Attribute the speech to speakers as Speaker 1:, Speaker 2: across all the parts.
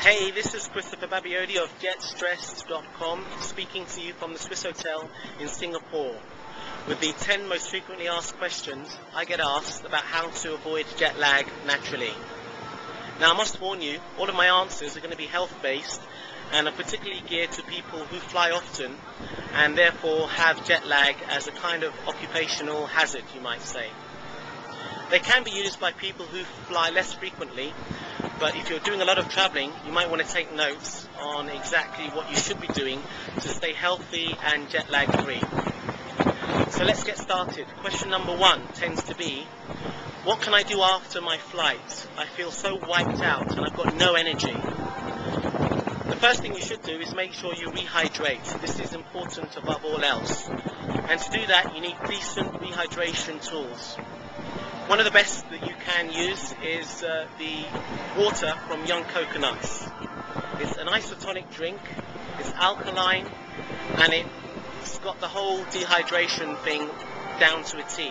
Speaker 1: Hey, this is Christopher Babiodi of jetstressed.com speaking to you from the Swiss Hotel in Singapore with the 10 most frequently asked questions I get asked about how to avoid jet lag naturally. Now I must warn you, all of my answers are going to be health-based and are particularly geared to people who fly often and therefore have jet lag as a kind of occupational hazard, you might say. They can be used by people who fly less frequently, but if you're doing a lot of traveling, you might want to take notes on exactly what you should be doing to stay healthy and jet lag free. So let's get started. Question number 1 tends to be, what can I do after my flight? I feel so wiped out and I've got no energy. The first thing you should do is make sure you rehydrate. This is important above all else. And to do that, you need decent rehydration tools. One of the best that you can use is the water from young coconuts. It's an isotonic drink, it's alkaline, and it's got the whole dehydration thing down to a T.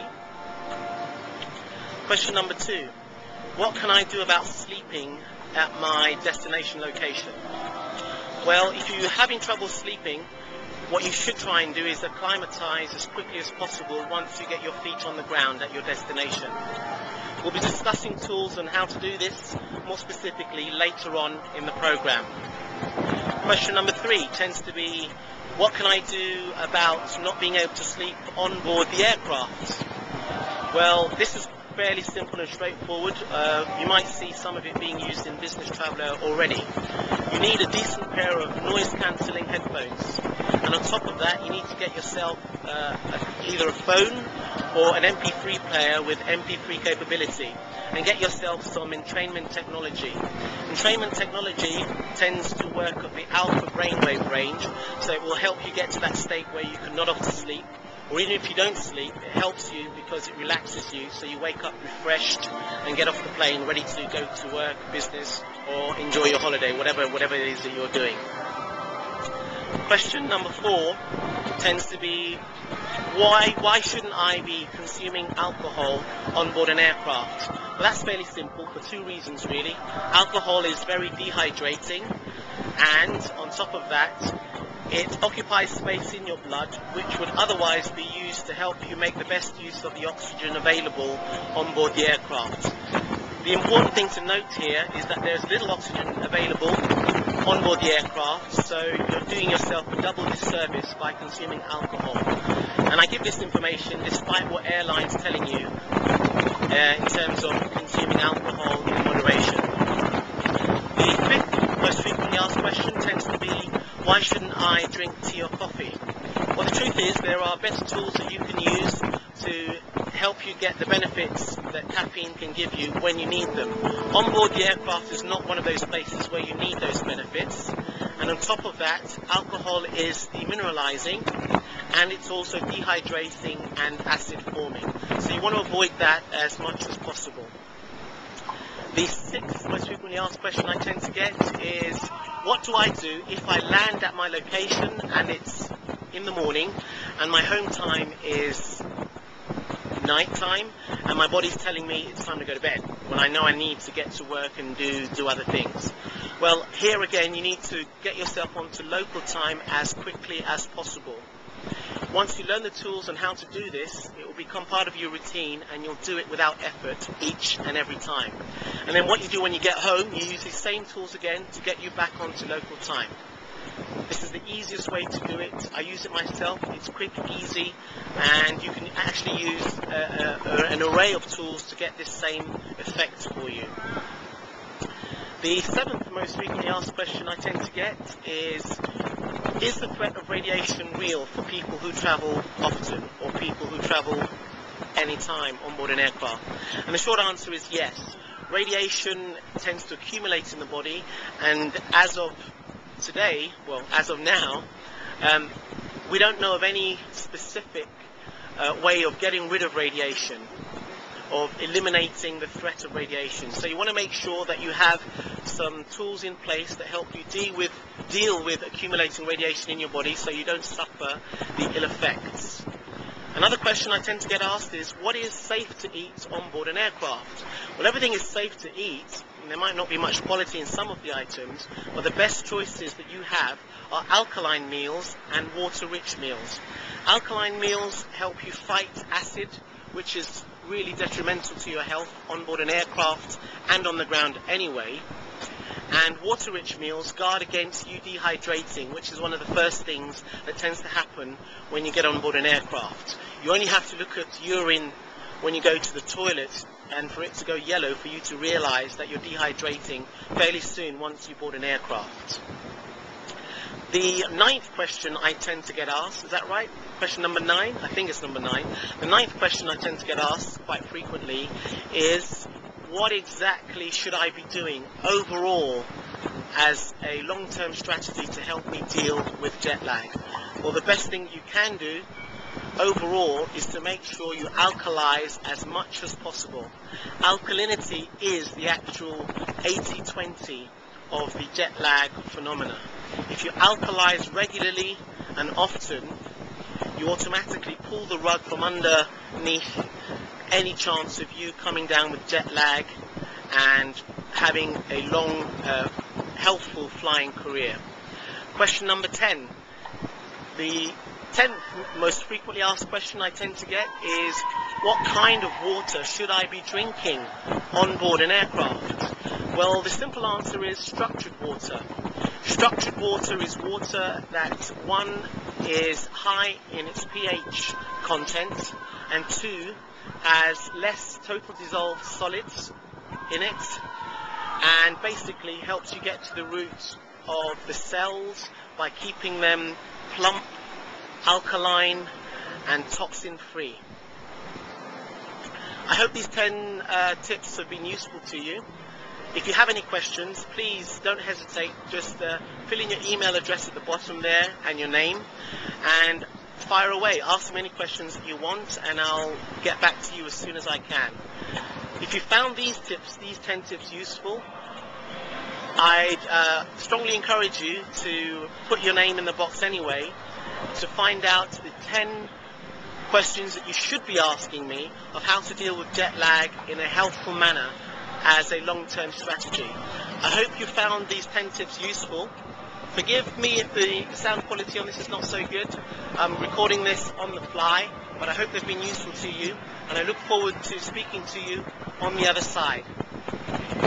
Speaker 1: Question number 2. What can I do about sleeping at my destination location? Well, if you're having trouble sleeping, what you should try and do is acclimatize as quickly as possible once you get your feet on the ground at your destination. We'll be discussing tools on how to do this more specifically later on in the program. Question number 3 tends to be, what can I do about not being able to sleep on board the aircraft? Well, this is fairly simple and straightforward. You might see some of it being used in Business Traveller already. You need a decent pair of noise-cancelling headphones, and on top of that you need to get yourself either a phone or an MP3 player with MP3 capability, and get yourself some entrainment technology. Entrainment technology tends to work at the alpha brainwave range, so it will help you get to that state where you can nod off to sleep. Or even if you don't sleep, it helps you because it relaxes you, so you wake up refreshed and get off the plane ready to go to work, business, or enjoy your holiday, whatever it is that you're doing. Question number 4 tends to be, why shouldn't I be consuming alcohol on board an aircraft? Well, that's fairly simple for 2 reasons really. Alcohol is very dehydrating, and on top of that, it occupies space in your blood which would otherwise be used to help you make the best use of the oxygen available on board the aircraft. The important thing to note here is that there's little oxygen available on board the aircraft, so you're doing yourself a double disservice by consuming alcohol. And I give this information despite what airlines are telling you in terms of consuming alcohol in moderation. The 5th most frequently asked question tends to be, why shouldn't I drink tea or coffee? Well, the truth is there are better tools that you can use to help you get the benefits that caffeine can give you when you need them. On board the aircraft is not one of those places where you need those benefits, and on top of that, alcohol is demineralizing and it's also dehydrating and acid forming, so you want to avoid that as much as possible. The 6th most frequently asked question I tend to get is, what do I do if I land at my location and it's in the morning and my home time is night time and my body's telling me it's time to go to bed when I know I need to get to work and do other things? Well, here again you need to get yourself onto local time as quickly as possible. Once you learn the tools on how to do this, it will become part of your routine and you'll do it without effort each and every time. And then what you do when you get home, you use the same tools again to get you back onto local time. This is the easiest way to do it. I use it myself. It's quick, easy, and you can actually use an array of tools to get this same effect for you. The 7th most frequently asked question I tend to get is the threat of radiation real for people who travel often or people who travel anytime on board an aircraft? And the short answer is yes. Radiation tends to accumulate in the body, and as of today, well, as of now, we don't know of any specific way of getting rid of radiation, of eliminating the threat of radiation. So you want to make sure that you have some tools in place that help you deal with accumulating radiation in your body so you don't suffer the ill effects. Another question I tend to get asked is, what is safe to eat on board an aircraft? Well, everything is safe to eat, and there might not be much quality in some of the items, but the best choices that you have are alkaline meals and water-rich meals. Alkaline meals help you fight acid, which is really detrimental to your health on board an aircraft and on the ground anyway. And water-rich meals guard against you dehydrating, which is one of the first things that tends to happen when you get on board an aircraft. You only have to look at urine when you go to the toilet, and for it to go yellow for you to realize that you're dehydrating fairly soon once you board an aircraft. The ninth question I tend to get asked, is that right? Question number 9? I think it's number 9. The ninth question I tend to get asked quite frequently is, what exactly should I be doing overall as a long-term strategy to help me deal with jet lag? Well, the best thing you can do overall is to make sure you alkalize as much as possible. Alkalinity is the actual 80-20 of the jet lag phenomena. If you alkalize regularly and often, you automatically pull the rug from underneath any chance of you coming down with jet lag and having a long, healthful flying career. Question number 10. The 10th most frequently asked question I tend to get is, what kind of water should I be drinking on board an aircraft? Well, the simple answer is structured water. Structured water is water that, 1, is high in its pH content, and 2, has less total dissolved solids in it, and basically helps you get to the root of the cells by keeping them plump, alkaline, and toxin free. I hope these 10 tips have been useful to you. If you have any questions, please don't hesitate. Just fill in your email address at the bottom there and your name, and fire away. Ask me any questions that you want, and I'll get back to you as soon as I can. If you found these 10 tips useful, I'd strongly encourage you to put your name in the box anyway to find out the 10 questions that you should be asking me of how to deal with jet lag in a healthful manner as a long-term strategy. I hope you found these 10 tips useful. Forgive me if the sound quality on this is not so good. I'm recording this on the fly, but I hope they've been useful to you, and I look forward to speaking to you on the other side.